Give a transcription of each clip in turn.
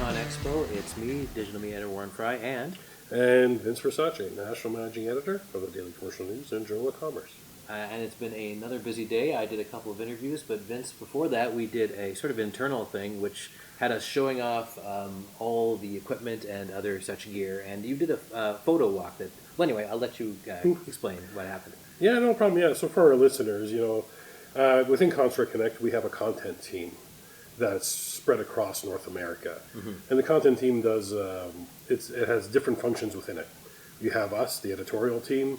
CONEXPO. It's me, digital media editor Warren Frey, and Vince Versace, National Managing Editor of the Daily Commercial News and Journal of Commerce. and it's been another busy day. I did a couple of interviews, but Vince, before that, we did a sort of internal thing, which had us showing off all the equipment and other such gear. And you did a photo walk that. Well, anyway, I'll let you explain what happened. Yeah, no problem. Yeah, so for our listeners, within Construct Connect, we have a content team that's spread across North America, and the content team does it has different functions within it. You have us, the editorial team,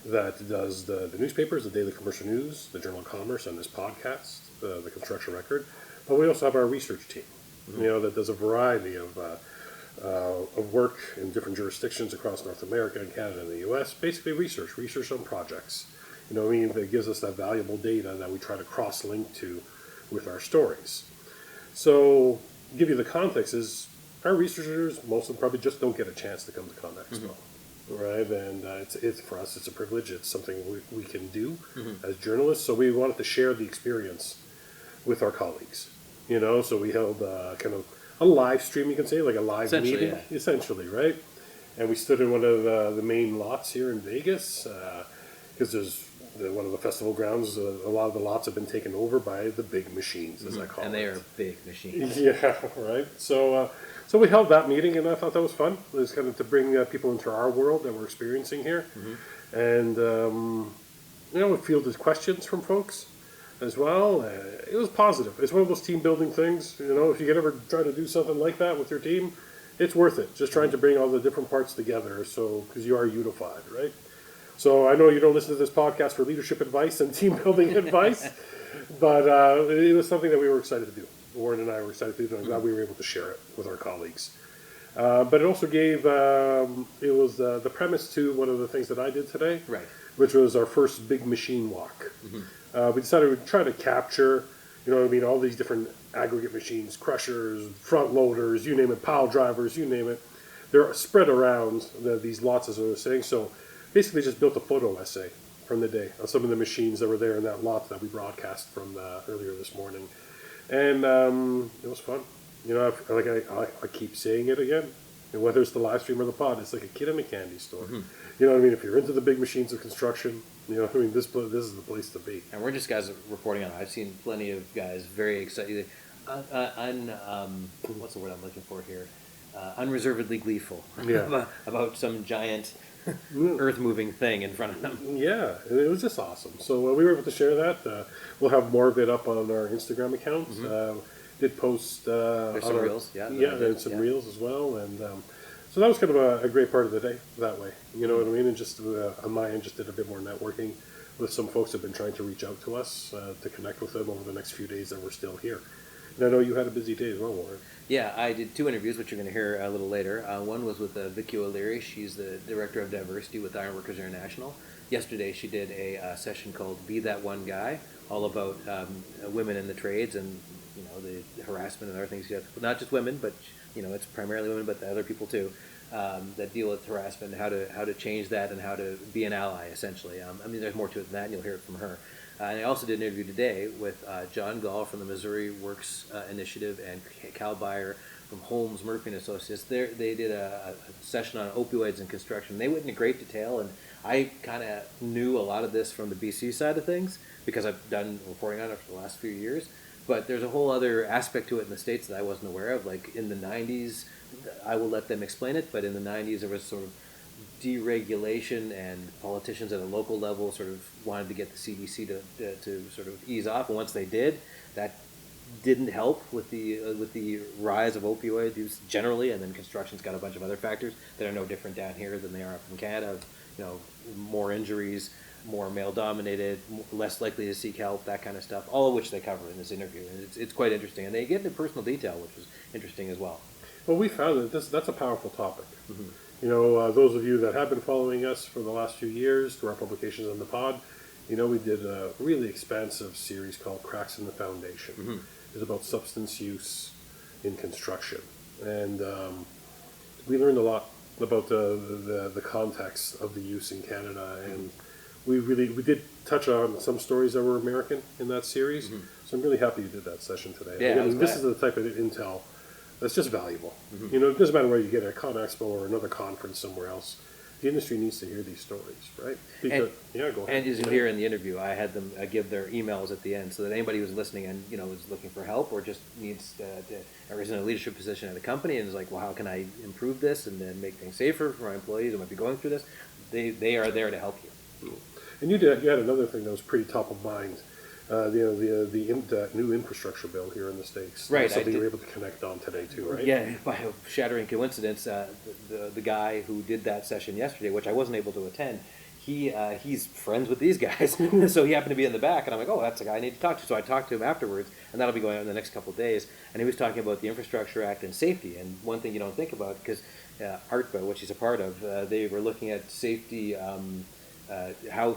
that does the newspapers, the Daily Commercial News, the Journal of Commerce, and this podcast, the Construction Record. But we also have our research team, that does a variety of work in different jurisdictions across North America and Canada and the U.S. Basically, research on projects. That gives us that valuable data that we try to cross-link to with our stories. So, to give you the context is our researchers, most of them probably just don't get a chance to come to CONEXPO, right? And it's for us, it's a privilege. It's something we can do as journalists. So we wanted to share the experience with our colleagues. So we held kind of a live stream, you can say, like a live meeting, essentially, right? And we stood in one of the main lots here in Vegas because there's one of the festival grounds. A lot of the lots have been taken over by the big machines, as I call it. And they are big machines. Yeah, right. So we held that meeting, and I thought that was fun. It was kind of to bring people into our world that we're experiencing here. And, we fielded questions from folks as well. It was positive. It's one of those team-building things. If you could ever try to do something like that with your team, it's worth it. Just trying to bring all the different parts together because you are unified, right? So I know you don't listen to this podcast for leadership advice and team-building advice, but it was something that we were excited to do. Warren and I were excited to do, and I'm glad we were able to share it with our colleagues. But it also gave, it was the premise to one of the things that I did today, Right. which was our first big machine walk. We decided we'd try to capture, all these different aggregate machines, crushers, front loaders, you name it, pile drivers, you name it. They're spread around these lots, as I was saying. So basically just built a photo essay from the day of some of the machines that were there in that lot that we broadcast from earlier this morning. And it was fun. I keep saying it again. And whether it's the live stream or the pod, it's like a kid in a candy store. You know what I mean? If you're into the big machines of construction, this is the place to be. And we're just guys reporting on it. I've seen plenty of guys very excited. What's the word I'm looking for here? Unreservedly gleeful about some giant earth-moving thing in front of them. Yeah, and it was just awesome. So we were able to share that. We'll have more of it up on our Instagram account. Did post There's some reels, and some reels as well. And so that was kind of a great part of the day that way. You know what I mean? And just on my end, just did a bit more networking with some folks that have been trying to reach out to us to connect with them over the next few days that we're still here. And I know you had a busy day as well, Warren. Yeah, I did 2 interviews, which you're going to hear a little later. One was with Vicki O'Leary. She's the Director of Diversity with Ironworkers International. Yesterday she did a session called Be That One Guy, all about women in the trades and the harassment and other things. Not just women, but it's primarily women, but the other people too that deal with harassment, and how to change that and how to be an ally, essentially. There's more to it than that, and you'll hear it from her. And I also did an interview today with John Gaal from the Missouri Works Initiative and Beyer from Holmes, Murphy & Associates. They did a session on opioids and construction. They went into great detail, and I kind of knew a lot of this from the BC side of things because I've done reporting on it for the last few years. But there's a whole other aspect to it in the States that I wasn't aware of. Like in the 90s, I will let them explain it, but in the 90s there was sort of deregulation, and politicians at a local level sort of wanted to get the CDC to sort of ease off. And once they did, that didn't help with the rise of opioid use generally. And then construction's got a bunch of other factors that are no different down here than they are up in Canada. More injuries, more male-dominated, less likely to seek help, that kind of stuff, all of which they cover in this interview. And it's quite interesting. And they get into personal detail, which is interesting as well. Well, we found that that's a powerful topic. Those of you that have been following us for the last few years through our publications on the pod, we did a really expansive series called Cracks in the Foundation. It's about substance use in construction. And we learned a lot about the context of the use in Canada, and we did touch on some stories that were American in that series. So I'm really happy you did that session today. Yeah, This is the type of intel that's just valuable. You know, it doesn't matter whether you get at CONEXPO or another conference somewhere else. The industry needs to hear these stories, right? Because, yeah, go ahead. And as you'll hear in the interview, I had them give their emails at the end so that anybody who's listening and, you know, is looking for help or just needs or is in a leadership position at a company and is like, well, how can I improve this and then make things safer for my employees who might be going through this? They are there to help you. And you had another thing that was pretty top of mind. The new infrastructure bill here in the States. Right. Something you were able to connect on today too, right? Yeah, by a shattering coincidence, the guy who did that session yesterday, which I wasn't able to attend, he's friends with these guys, so he happened to be in the back, and I'm like, oh, that's the guy I need to talk to. So I talked to him afterwards, and that'll be going on in the next couple of days. And he was talking about the Infrastructure Act and safety. And one thing you don't think about, because ARTBA, which he's a part of, they were looking at safety. How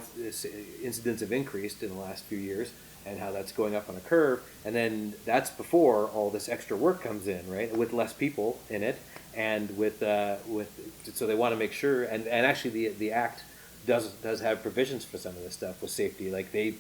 incidents have increased in the last few years and how that's going up on a curve. And then that's before all this extra work comes in, right, with less people in it. And so they want to make sure, and actually the Act does have provisions for some of this stuff with safety. Like they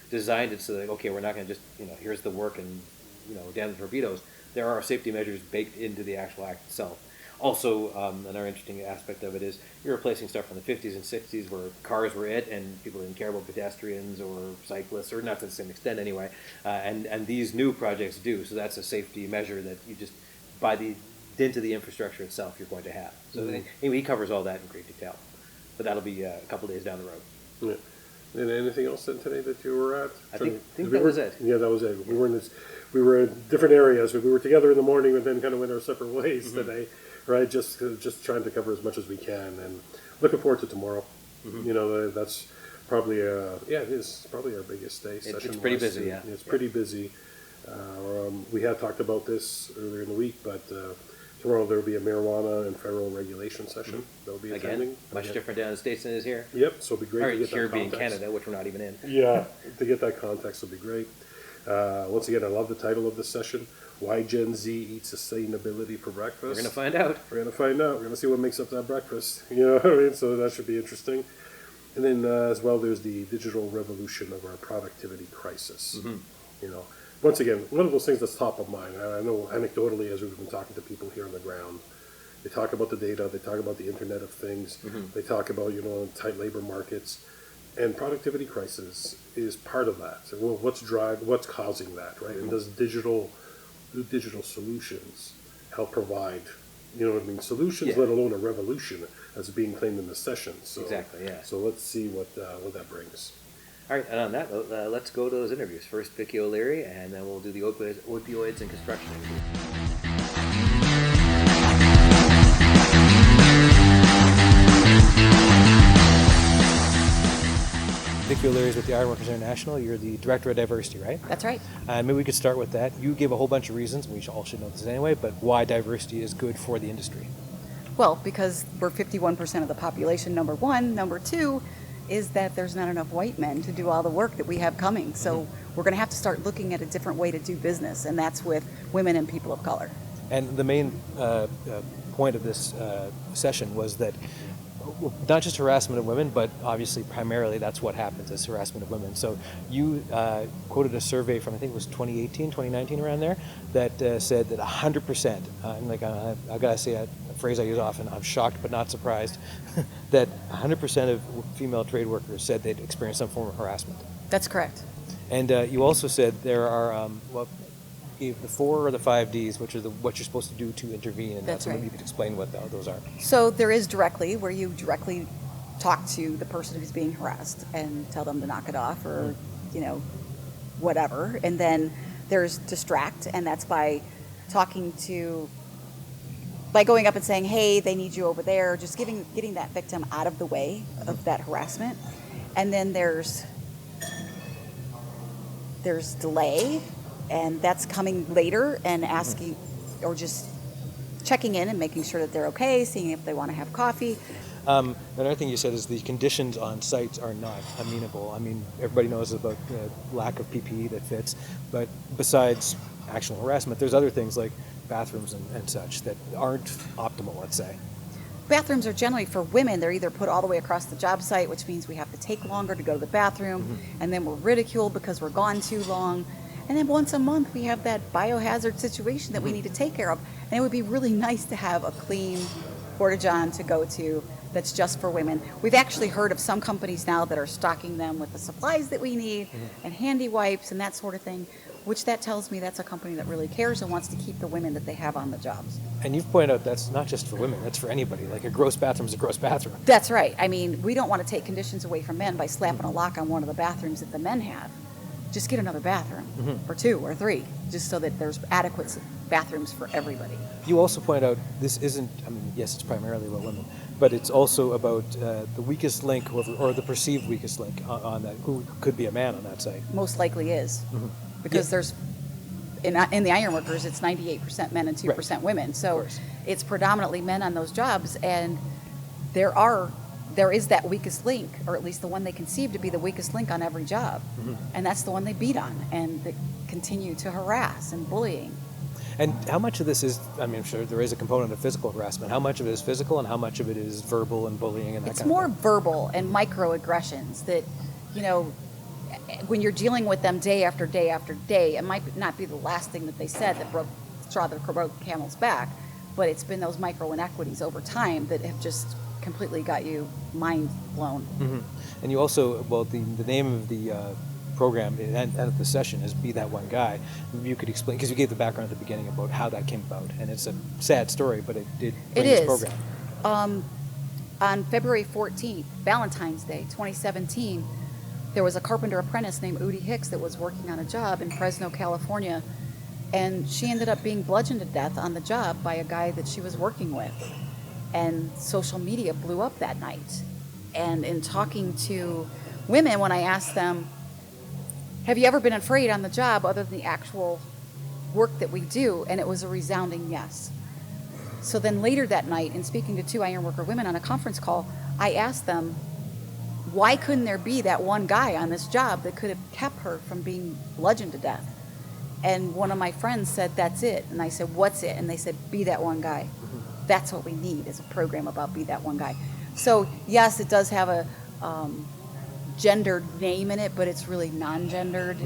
designed it so that, okay, we're not going to just, you know, here's the work and, you know, down the torpedoes. There are safety measures baked into the actual Act itself. Also, another interesting aspect of it is you're replacing stuff from the 50s and 60s where cars were it and people didn't care about pedestrians or cyclists, or not to the same extent anyway, and these new projects do. So that's a safety measure that you just, by the dint of the infrastructure itself, you're going to have. So anyway, he covers all that in great detail. But that'll be a couple days down the road. Yeah. And anything else then today that you were at? I think that was it. Yeah, that was it. We were in different areas. We were together in the morning and then kind of went our separate ways today. Right, just trying to cover as much as we can, and looking forward to tomorrow. You know, that's probably it is probably our biggest day. It's pretty busy, yeah. It's pretty busy. We had talked about this earlier in the week, but tomorrow there will be a marijuana and federal regulation session that will be attending. Again, much different down in the States than it is here. Yep, so it'll be great to get here that being context. Canada, which we're not even in. Yeah, to get that context will be great. Once again, I love the title of this session. Why Gen Z eats sustainability for breakfast. We're going to find out. We're going to find out. We're going to see what makes up that breakfast. You know what I mean? So that should be interesting. And then as well, there's the digital revolution of our productivity crisis. You know, once again, one of those things that's top of mind. I know anecdotally, as we've been talking to people here on the ground, they talk about the data, they talk about the Internet of Things, they talk about, you know, tight labor markets. And productivity crisis is part of that. So, well, what's causing that, right? And does digital solutions help provide, you know what I mean, solutions, let alone a revolution as being claimed in the session. So, exactly, yeah. So let's see what that brings. All right, and on that note, let's go to those interviews. First, Vicki O'Leary, and then we'll do the opioids and construction interview. Vicki O'Leary is with the Ironworkers International. You're the Director of Diversity, right? That's right. Maybe we could start with that. You gave a whole bunch of reasons, we all should know this anyway, but why diversity is good for the industry. Well, because we're 51% of the population, number one. Number two is that there's not enough white men to do all the work that we have coming. So we're going to have to start looking at a different way to do business, and that's with women and people of color. And the main point of this session was that not just harassment of women, but obviously primarily that's what happens is harassment of women. So you quoted a survey from, I think it was 2018, 2019, around there, that said that 100%, and like I gotta say a phrase I use often, I'm shocked but not surprised, that 100% of female trade workers said they'd experienced some form of harassment. That's correct. And you also said there are, gave the 4 or the 5 Ds, which are what you're supposed to do to intervene, and that's maybe right. you could explain what those are. So there is directly, where you directly talk to the person who's being harassed and tell them to knock it off, or you know, whatever. And then there's distract, and that's by going up and saying, hey, they need you over there, just getting that victim out of the way of that harassment. And then there's delay, and that's coming later and asking, or just checking in and making sure that they're okay, seeing if they want to have coffee. Another thing you said is the conditions on sites are not amenable. I mean, everybody knows about the lack of PPE that fits, but besides actual harassment, there's other things like bathrooms and such that aren't optimal, let's say. Bathrooms are generally for women. They're either put all the way across the job site, which means we have to take longer to go to the bathroom, and then we're ridiculed because we're gone too long. And then once a month, we have that biohazard situation that we need to take care of. And it would be really nice to have a clean Porta-John to go to that's just for women. We've actually heard of some companies now that are stocking them with the supplies that we need and handy wipes and that sort of thing, which that tells me that's a company that really cares and wants to keep the women that they have on the jobs. And you've pointed out that's not just for women, that's for anybody. Like a gross bathroom is a gross bathroom. That's right. I mean, we don't want to take conditions away from men by slapping a lock on one of the bathrooms that the men have. Just get another bathroom, or two, or three, just so that there's adequate bathrooms for everybody. You also point out this isn't, I mean, yes, it's primarily about women, but it's also about the weakest link or the perceived weakest link on that, who could be a man on that site. Most likely is, because there's, in the Ironworkers, it's 98% men and 2% women. So it's predominantly men on those jobs, and there is that weakest link, or at least the one they conceive to be the weakest link on every job. And that's the one they beat on and they continue to harass and bullying. And how much of this is, I mean, I'm sure there is a component of physical harassment. How much of it is physical and how much of it is verbal and bullying and that It's kind of more thing? verbal and microaggressions that, you know, when you're dealing with them day after day after day, it might not be the last thing that they said that broke the camel's back, but it's been those micro inequities over time that have just completely got you mind blown. And you also, well, the name of the program and of the session is Be That One Guy. Maybe you could explain, because you gave the background at the beginning about how that came about, and it's a sad story, but it did bring this program. On February 14th, Valentine's Day, 2017, there was a carpenter apprentice named Udi Hicks that was working on a job in Fresno, California, and she ended up being bludgeoned to death on the job by a guy that she was working with. And social media blew up that night. And in talking to women, when I asked them, have you ever been afraid on the job other than the actual work that we do? And it was a resounding yes. So then later that night, in speaking to two ironworker women on a conference call, I asked them, why couldn't there be that one guy on this job that could have kept her from being bludgeoned to death? And one of my friends said, that's it. And I said, what's it? And they said, be that one guy. That's what we need, is a program about Be That One Guy. So yes, it does have a gendered name in it, but it's really non-gendered.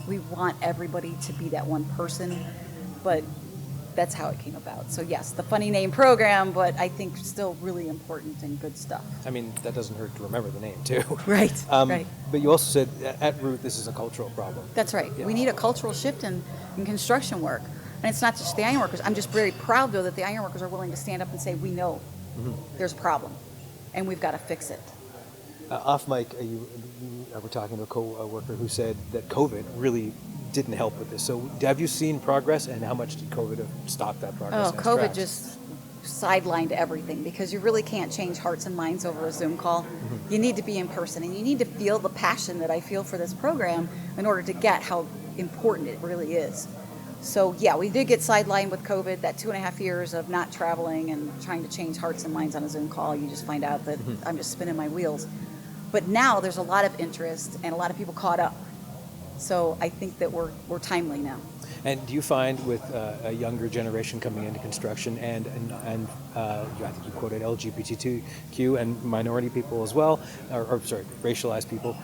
We want everybody to be that one person, but that's how it came about. So yes, the funny name program, but I think still really important and good stuff. I mean, that doesn't hurt to remember the name, too. Right, right. But you also said, at root, this is a cultural problem. That's right. Yeah. We need a cultural shift in construction work. And it's not just the ironworkers. I'm just very proud, though, that the ironworkers are willing to stand up and say, we know there's a problem, and we've got to fix it. Off mic, you were talking to a co-worker who said that COVID really didn't help with this. So have you seen progress, and how much did COVID have stopped that progress? Oh, in its COVID tracks? just sidelined everything, because you really can't change hearts and minds over a Zoom call. You need to be in person, and you need to feel the passion that I feel for this program in order to get how important it really is. So yeah, we did get sidelined with COVID, that 2.5 years of not traveling and trying to change hearts and minds on a Zoom call. You just find out that I'm just spinning my wheels. But now there's a lot of interest and a lot of people caught up. So I think that we're timely now. And do you find with a younger generation coming into construction and I think you quoted LGBTQ and minority people as well, or sorry, racialized people,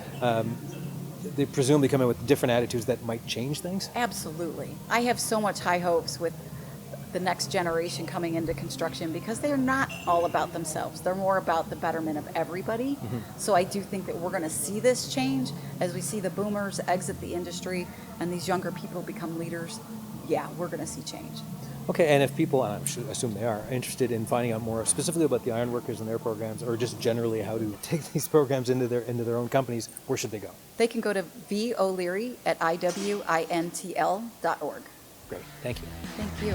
they presumably come in with different attitudes that might change things? Absolutely. I have so much high hopes with the next generation coming into construction, because they're not all about themselves. They're more about the betterment of everybody. So I do think that we're going to see this change as we see the boomers exit the industry and these younger people become leaders. Yeah, we're going to see change. Okay, and if people, and I assume they are, interested in finding out more specifically about the ironworkers and their programs, or just generally how to take these programs into their own companies, where should they go? They can go to O'Leary at iwintl.org. Great, thank you. Thank you.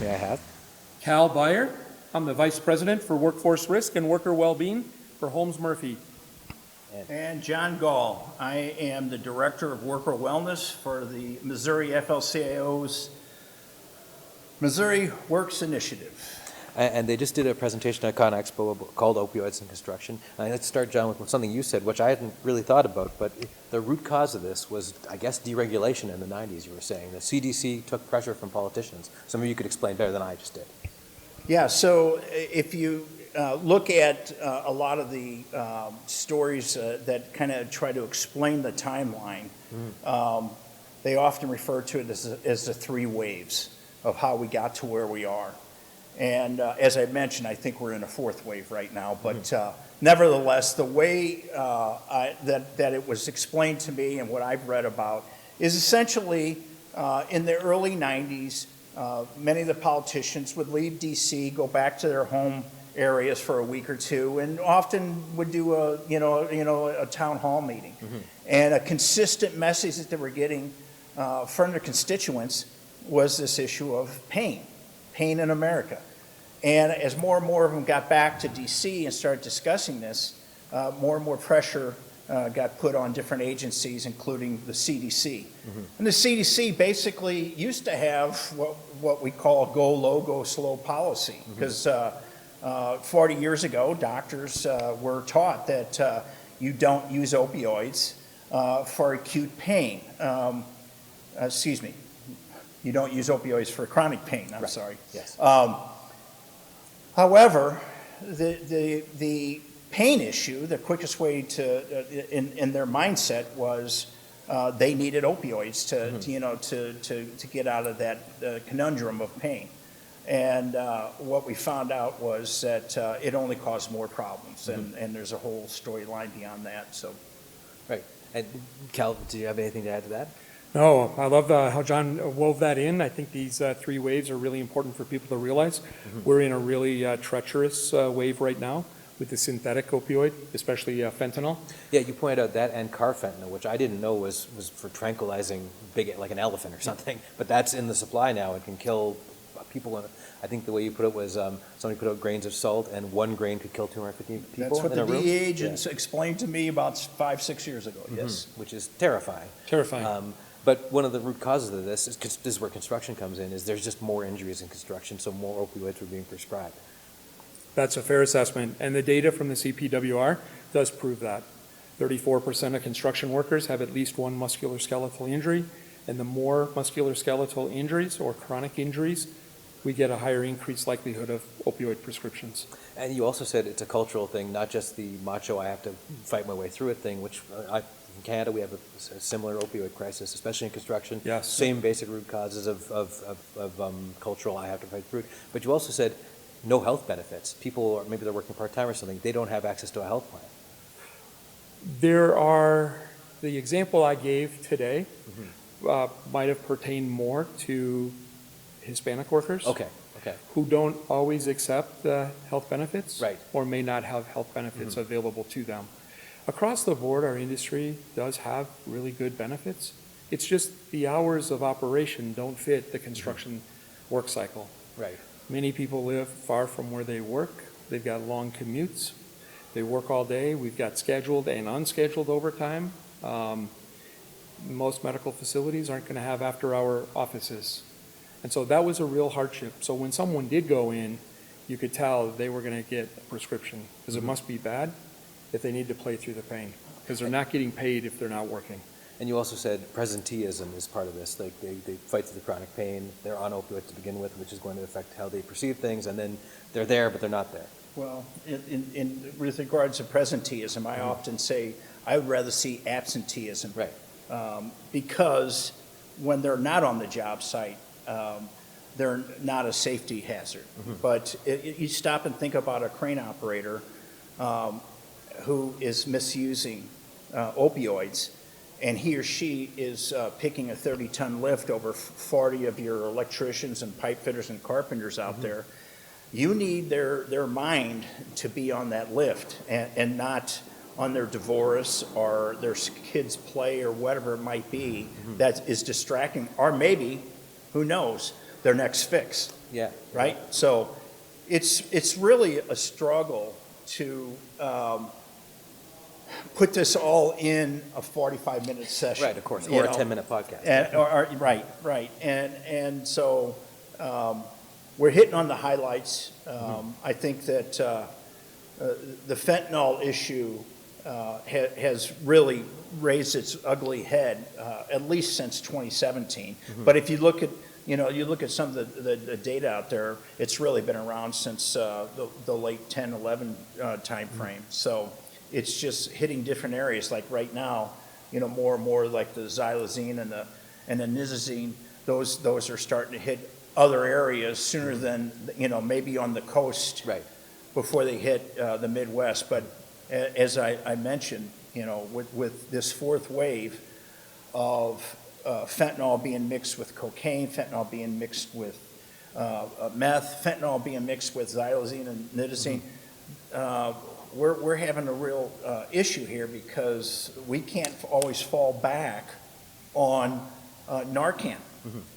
May I have? Cal Beyer. I'm the Vice President for Workforce Risk and Worker Wellbeing for Holmes Murphy. And John Gaal. I am the Director of Worker Wellness for the Missouri FL-CIO's Missouri Works Initiative. And they just did a presentation at CONEXPO called Opioids in Construction. And let's start, John, with something you said, which I hadn't really thought about, but the root cause of this was, I guess, deregulation in the 90s, you were saying. The CDC took pressure from politicians. So maybe you could explain better than I just did. Yeah, so if you look at a lot of the stories that kind of try to explain the timeline, they often refer to it as the three waves of how we got to where we are. And as I mentioned, I think we're in a fourth wave right now. But nevertheless, the way that it was explained to me and what I've read about is essentially in the early 90s, many of the politicians would leave D.C., go back to their home areas for a week or two, and often would do a town hall meeting. And a consistent message that they were getting from their constituents was this issue of pain in America. And as more and more of them got back to D.C. and started discussing this, more and more pressure got put on different agencies, including the CDC. And the CDC basically used to have what we call go low, go slow policy, because 40 years ago, doctors were taught that you don't use opioids for acute pain. Excuse me. You don't use opioids for chronic pain, I'm sorry. Yes. However, the pain issue, the quickest way to, in their mindset was they needed opioids to get out of that conundrum of pain. And what we found out was that it only caused more problems, and there's a whole storyline beyond that. So, Right. And Cal, do you have anything to add to that? No, I love how John wove that in. I think these three waves are really important for people to realize. We're in a really treacherous wave right now with the synthetic opioid, especially fentanyl. Yeah, you pointed out that and carfentanil, which I didn't know was for tranquilizing like an elephant or something, but that's in the supply now. It can kill people. I think the way you put it was somebody put out grains of salt, and 1 grain could kill 250 people that's what in the a room. DEA agents explained to me about 5-6 years ago. Yes. Which is terrifying. Terrifying. But one of the root causes of this is where construction comes in, is there's just more injuries in construction, so more opioids were being prescribed. That's a fair assessment, and the data from the CPWR does prove that. 34% of construction workers have at least one musculoskeletal injury, and the more musculoskeletal injuries or chronic injuries, we get a higher increased likelihood of opioid prescriptions. And you also said it's a cultural thing, not just the macho, I have to fight my way through it thing, which in Canada we have a similar opioid crisis, especially in construction. Yes. Same basic root causes of cultural, I have to fight through it. But you also said no health benefits. People, maybe they're working part-time or something, they don't have access to a health plan. There are, the example I gave today might have pertained more to Hispanic workers. Okay. Who don't always accept health benefits. Right. Or may not have health benefits available to them. Across the board, our industry does have really good benefits. It's just the hours of operation don't fit the construction work cycle. Right. Many people live far from where they work. They've got long commutes. They work all day. We've got scheduled and unscheduled overtime. Most medical facilities aren't going to have after-hour offices. And so that was a real hardship. So when someone did go in, you could tell they were going to get a prescription, because it must be bad if they need to play through the pain, because they're not getting paid if they're not working. And you also said presenteeism is part of this. Like they fight through the chronic pain. They're on opioids to begin with, which is going to affect how they perceive things. And then they're there, but they're not there. Well, with regards to presenteeism, I often say I would rather see absenteeism. Right. Because when they're not on the job site, they're not a safety hazard. But you stop and think about a crane operator who is misusing opioids, and he or she is picking a 30-ton lift over 40 of your electricians and pipe fitters and carpenters out there. You need their mind to be on that lift and not on their divorce or their kids' play or whatever it might be that is distracting, or maybe, who knows, their next fix. Yeah. Right? So it's really a struggle to put this all in a 45-minute session. Right, of course, or a 10-minute podcast. Right. And so we're hitting on the highlights. I think that the fentanyl issue has really raised its ugly head, at least since 2017. But if you look at you know, you look at some of the data out there, it's really been around since the late 10, 11 time frame. So it's just hitting different areas. Like right now, you know, more and more like the xylazine and the nizazine, those are starting to hit other areas sooner than, you know, maybe on the coast Right. before they hit the Midwest. But as I mentioned, you know, with this fourth wave of fentanyl being mixed with cocaine, fentanyl being mixed with meth, fentanyl being mixed with xylazine and nitazine, we're having a real issue here because we can't always fall back on Narcan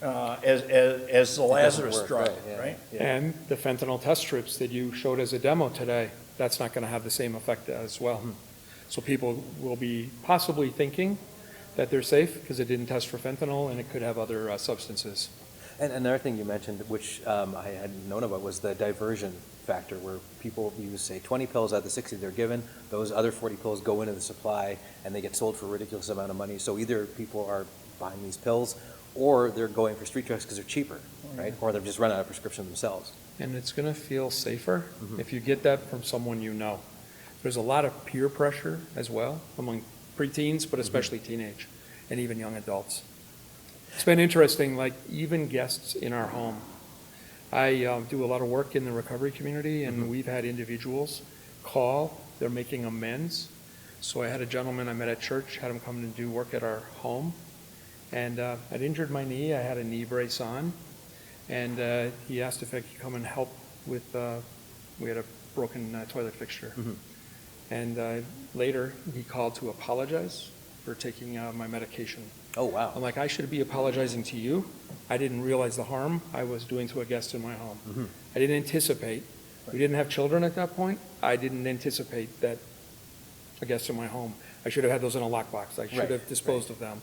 as the Lazarus work, drug, right, yeah. right? Yeah. And the fentanyl test strips that you showed as a demo today, that's not going to have the same effect as well. So people will be possibly thinking that they're safe because it didn't test for fentanyl and it could have other substances. And another thing you mentioned, which I hadn't known about, was the diversion factor, where people use, say, 20 pills out of the 60 they're given. Those other 40 pills go into the supply, and they get sold for a ridiculous amount of money. So either people are buying these pills, or they're going for street drugs because they're cheaper, right? Or they've just run out of prescription themselves. And it's going to feel safer if you get that from someone you know. There's a lot of peer pressure as well among preteens, but especially teenage and even young adults. It's been interesting, like even guests in our home. I do a lot of work in the recovery community, and we've had individuals call, they're making amends. So I had a gentleman I met at church, had him come and do work at our home. And I'd injured my knee, I had a knee brace on, and he asked if I could come and help with, we had a broken toilet fixture. And later, he called to apologize for taking my medication. Oh, wow. I'm like, I should be apologizing to you. I didn't realize the harm I was doing to a guest in my home. I didn't anticipate. We didn't have children at that point. I didn't anticipate that a guest in my home. I should have had those in a lockbox. I should have disposed of them.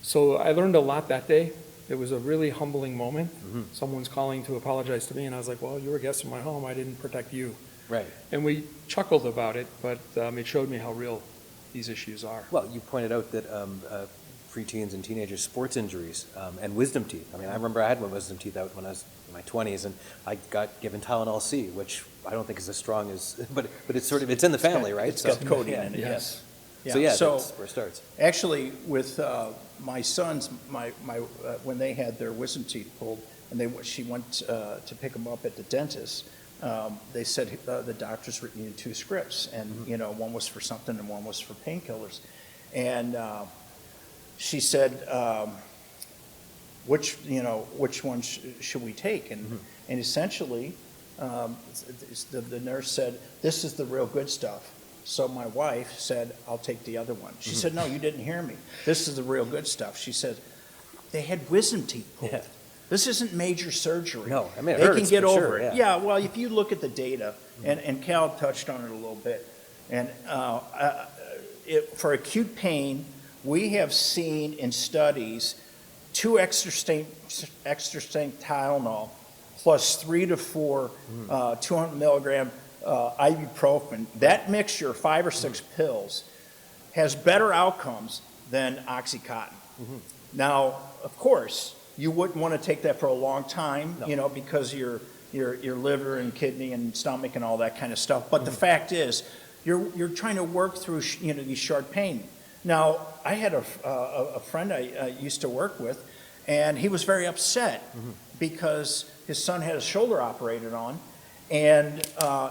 So I learned a lot that day. It was a really humbling moment. Someone's calling to apologize to me, and I was like, well, you were a guest in my home. I didn't protect you. Right. And we chuckled about it, but it showed me how real these issues are. Well, you pointed out that preteens and teenagers, sports injuries and wisdom teeth. I mean, I remember I had my wisdom teeth out when I was in my 20s, and I got given Tylenol C, which I don't think is as strong as, but it's sort of, it's in the family, right? It's got codeine in it, Yes. yes. So yeah, So that's where it starts. actually, with my sons, when they had their wisdom teeth pulled, and she went to pick them up at the dentist, they said the doctors needed 2 scripts, and you know, one was for something and one was for painkillers, and she said, which one should we take? And essentially, the nurse said, this is the real good stuff. So my wife said, I'll take the other one. She said, no, you didn't hear me. This is the real good stuff. She said, they had wisdom teeth pulled. Yeah. This isn't major surgery. No, I mean, it they hurts can get for over sure, it. yeah. Well, if you look at the data, and Cal touched on it a little bit, and for acute pain, we have seen in studies 2 extra strength Tylenol plus 3 to 4 200 milligram ibuprofen. That mixture, 5 or 6 pills, has better outcomes than OxyContin. Now, of course, you wouldn't want to take that for a long time, you know, because your liver and kidney and stomach and all that kind of stuff. But the fact is, you're trying to work through these short pain. Now, I had a friend I used to work with, and he was very upset because his son had his shoulder operated on, and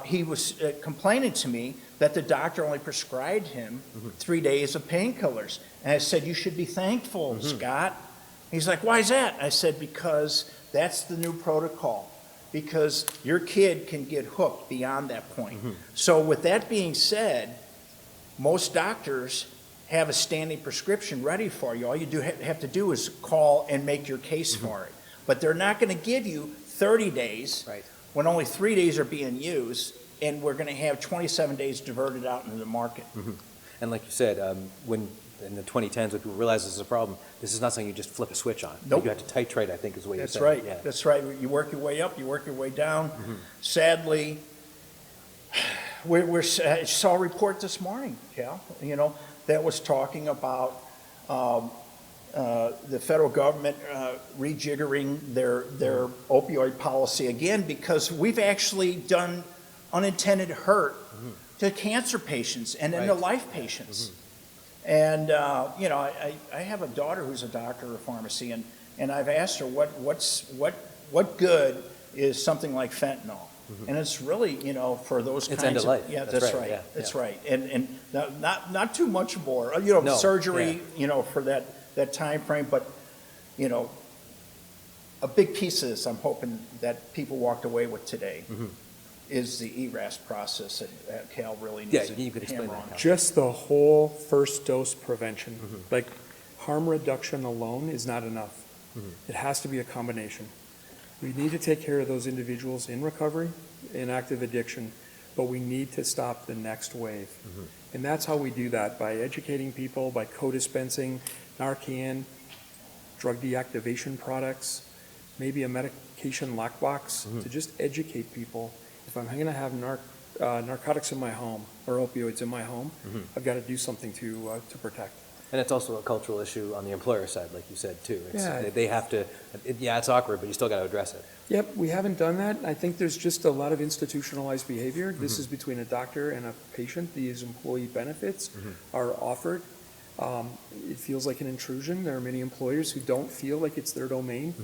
he was complaining to me that the doctor only prescribed him 3 days of painkillers. And I said, you should be thankful, Scott. He's like, why is that? I said, because that's the new protocol. Because your kid can get hooked beyond that point. So with that being said, most doctors have a standing prescription ready for you. All you have to do is call and make your case for it. But they're not going to give you 30 days when only 3 days are being used, and we're going to have 27 days diverted out into the market. And like you said, when in the 2010s, when people realized this is a problem, this is not something you just flip a switch on. Nope. You have to titrate, I think is what you That's said. right. Yeah. That's right. You work your way up, you work your way down. Sadly, I saw a report this morning, Cal, that was talking about the federal government rejiggering their opioid policy again, because we've actually done unintended hurt to cancer patients and end of life patients. And you know, I have a daughter who's a doctor of pharmacy, and I've asked her what good is something like fentanyl. And it's really, you know, for those It's kinds end of life. Yeah, That's that's right, right. yeah, That's yeah. right. And not too much more. You know, No, surgery, yeah. you know, for that time frame. But, you know, a big piece of this I'm hoping that people walked away with today is the ERAS process that Cal really needs Yeah, to you could explain hammer that, on. Cal. Just the whole first dose prevention, like harm reduction alone is not enough. It has to be a combination. We need to take care of those individuals in recovery, in active addiction, but we need to stop the next wave. And that's how we do that, by educating people, by co-dispensing Narcan, drug deactivation products, maybe a medication lockbox, to just educate people. If I'm going to have narcotics in my home or opioids in my home, I've got to do something to protect. And it's also a cultural issue on the employer side, like you said, too. It's, Yeah. They have to, yeah, it's awkward, but you still got to address it. Yep, we haven't done that. I think there's just a lot of institutionalized behavior. This is between a doctor and a patient. These employee benefits are offered. It feels like an intrusion. There are many employers who don't feel like it's their domain.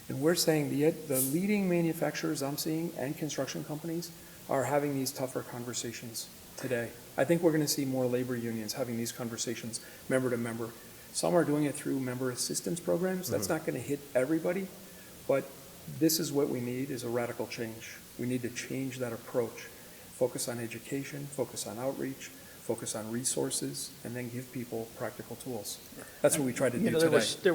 And we're saying the leading manufacturers I'm seeing and construction companies are having these tougher conversations today. I think we're going to see more labor unions having these conversations member to member. Some are doing it through member assistance programs. That's not going to hit everybody, but this is what we need, is a radical change. We need to change that approach. Focus on education, focus on outreach, focus on resources, and then give people practical tools. That's what we tried to do You know, today. there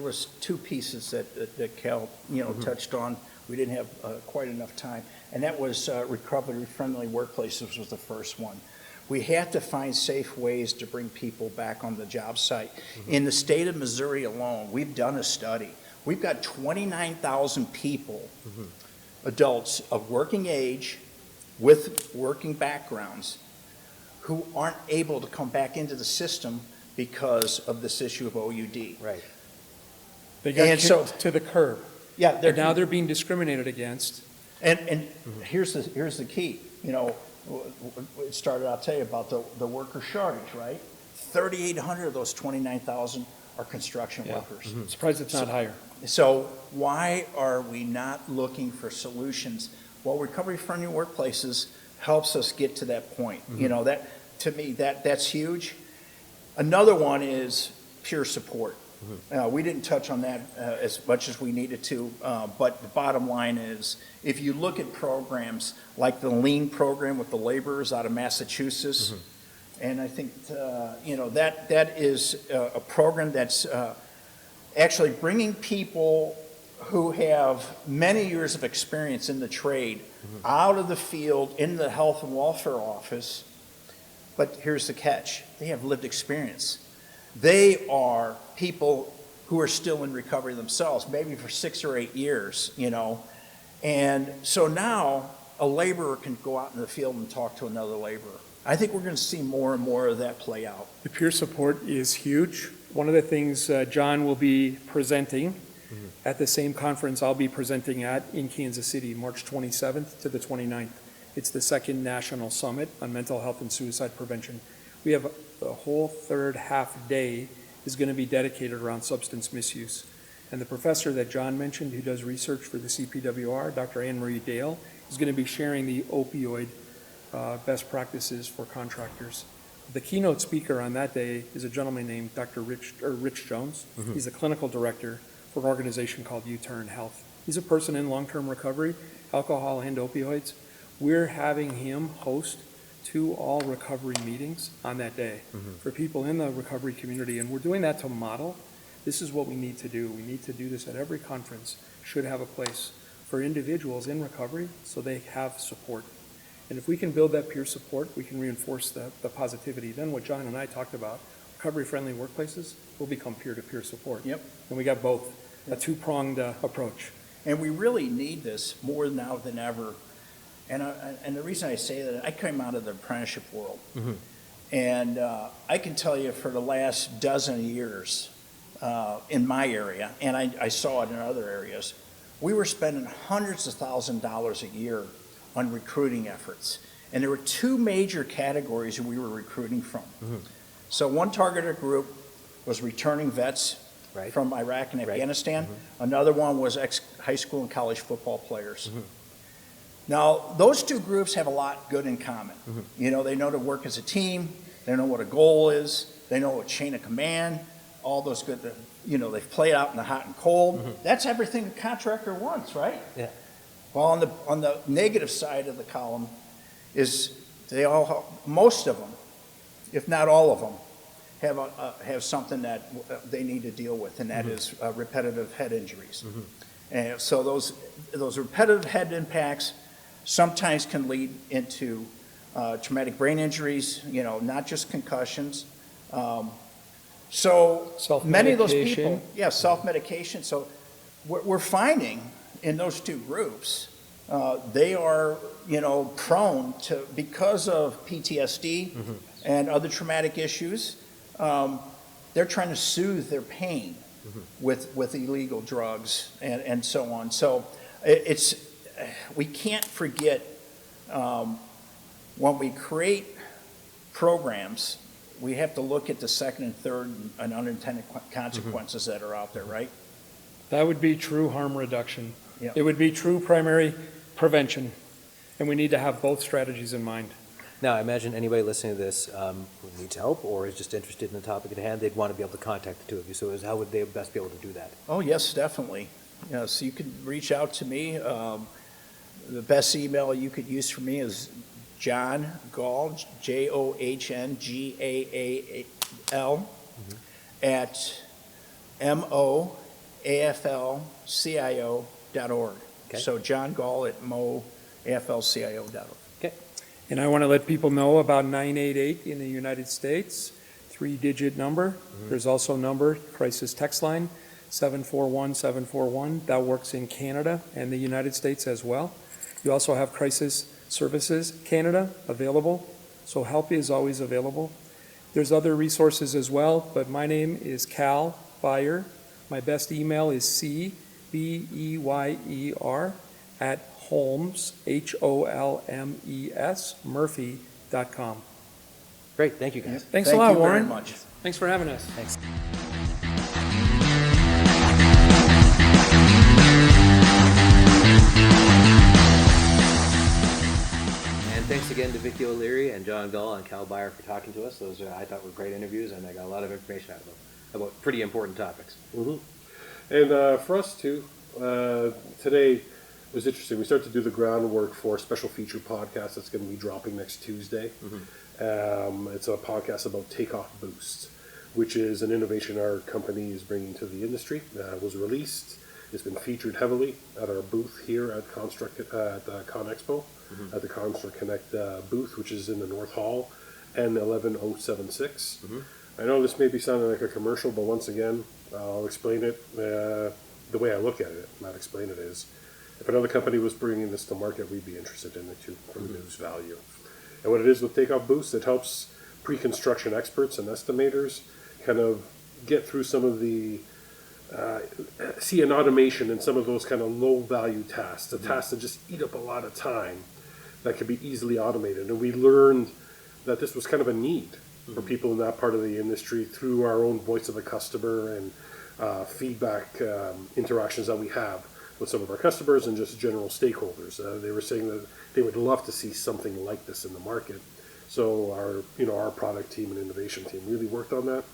was two pieces that Cal, you know, touched on. We didn't have quite enough time, and that was recovery-friendly workplaces was the first one. We have to find safe ways to bring people back on the job site. In the state of Missouri alone, we've done a study. We've got 29,000 people, adults of working age, with working backgrounds, who aren't able to come back into the system because of this issue of OUD. Right. They got And kicked so- to the curb. Yeah, And now they're being discriminated against. And here's the key, you know, it started, I'll tell you about the worker shortage, right? 3,800 of those 29,000 are construction workers. Surprised it's not higher. So why are we not looking for solutions? Well, recovery-friendly workplaces helps us get to that point. You know, that, to me, that's huge. Another one is peer support. We didn't touch on that as much as we needed to, but the bottom line is, if you look at programs like the LEAN program with the laborers out of Massachusetts, and I think, you know, that is a program that's actually bringing people who have many years of experience in the trade out of the field in the health and welfare office. But here's the catch: they have lived experience. They are people who are still in recovery themselves, maybe for 6 or 8 years, you know. And so now a laborer can go out in the field and talk to another laborer. I think we're going to see more and more of that play out. The peer support is huge. One of the things John will be presenting at the same conference I'll be presenting at in Kansas City, March 27th to the 29th. It's the second National Summit on Mental Health and Suicide Prevention. We have the whole third half day is going to be dedicated around substance misuse. And the professor that John mentioned who does research for the CPWR, Dr. Anne Marie Dale, is going to be sharing the opioid best practices for contractors. The keynote speaker on that day is a gentleman named Dr. Rich Jones. He's the clinical director for an organization called U-Turn Health. He's a person in long-term recovery, alcohol and opioids. We're having him host 2 all-recovery meetings on that day for people in the recovery community, and we're doing that to model. This is what we need to do. We need to do this at every conference. Should have a place for individuals in recovery so they have support. And if we can build that peer support, we can reinforce the positivity. Then what John and I talked about, recovery-friendly workplaces, will become peer-to-peer support. Yep. And we got both, a two-pronged approach. And we really need this more now than ever. And the reason I say that, I came out of the apprenticeship world. And I can tell you for the last dozen years, in my area, and I saw it in other areas, we were spending hundreds of thousands of dollars a year on recruiting efforts. And there were two major categories that we were recruiting from. So one targeted group was returning vets from Iraq and Afghanistan. Another one was ex-high school and college football players. Now, those two groups have a lot good in common. You know, they know to work as a team, they know what a goal is, they know what chain of command, all those good, you know, they've played out in the hot and cold. That's everything a contractor wants, right? Yeah. Well, on the negative side of the column is most of them, if not all of them, have something that they need to deal with, and that is repetitive head injuries. And so those repetitive head impacts sometimes can lead into traumatic brain injuries, you know, not just concussions. So many of those people, self-medication. So we're finding in those two groups, they are, you know, prone to, because of PTSD and other traumatic issues, they're trying to soothe their pain with illegal drugs and so on. So we can't forget when we create programs, we have to look at the second and third and unintended consequences that are out there, right? That would be true harm reduction. Yeah. It would be true primary prevention, and we need to have both strategies in mind. Now, I imagine anybody listening to this who needs help or is just interested in the topic at hand, they'd want to be able to contact the two of you. So how would they best be able to do that? Oh, yes, definitely. So you can reach out to me. The best email you could use for me is John Gaal, JOHNGAAL, at moaflcio.org. Okay. So John Gaal at moaflcio.org. Okay. And I want to let people know about 988 in the United States, 3-digit number. There's also a number, crisis text line, 741-741. That works in Canada and the United States as well. You also have Crisis Services Canada available, so help is always available. There's other resources as well, but my name is Cal Beyer. My best email is cbeyer at Holmes, HOLMES, Murphy.com. Great. Thank you, guys. Thanks a lot, Warren. Very much. Thanks for having us. Thanks. Thanks again to Vicki O'Leary and John Gaal and Cal Beyer for talking to us. Those I thought were great interviews, and I got a lot of information out of them about pretty important topics. And for us too, today was interesting. We started to do the groundwork for a special feature podcast that's going to be dropping next Tuesday. It's a podcast about Takeoff Boost, which is an innovation our company is bringing to the industry. It was released. It's been featured heavily at our booth here at CONEXPO, at the CONEXPO-CON booth, which is in the North Hall, N11076. I know this may be sounding like a commercial, but once again, I'll explain it the way I look at it, not explain it, is if another company was bringing this to market, we'd be interested in it too, for the news value. And what it is with Takeoff Boost, it helps pre-construction experts and estimators kind of get through some of the see an automation in some of those kind of low-value tasks, the tasks that just eat up a lot of time that can be easily automated. And we learned that this was kind of a need for people in that part of the industry through our own voice of the customer and feedback interactions that we have with some of our customers and just general stakeholders. They were saying that they would love to see something like this in the market. So our product team and innovation team really worked on that.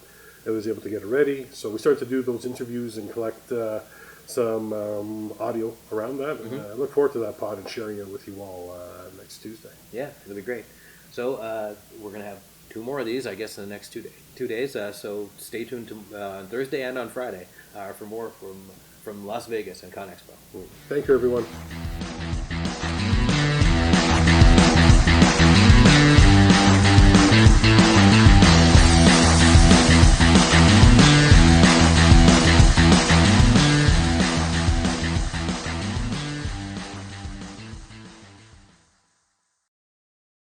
I was able to get it ready. So we started to do those interviews and collect some audio around that. And I look forward to that pod and sharing it with you all next Tuesday. Yeah, it'll be great. So we're going to have 2 more of these, I guess, in the next 2 days. So stay tuned to on Thursday and on Friday for more from Las Vegas and CONEXPO. Thank you, everyone.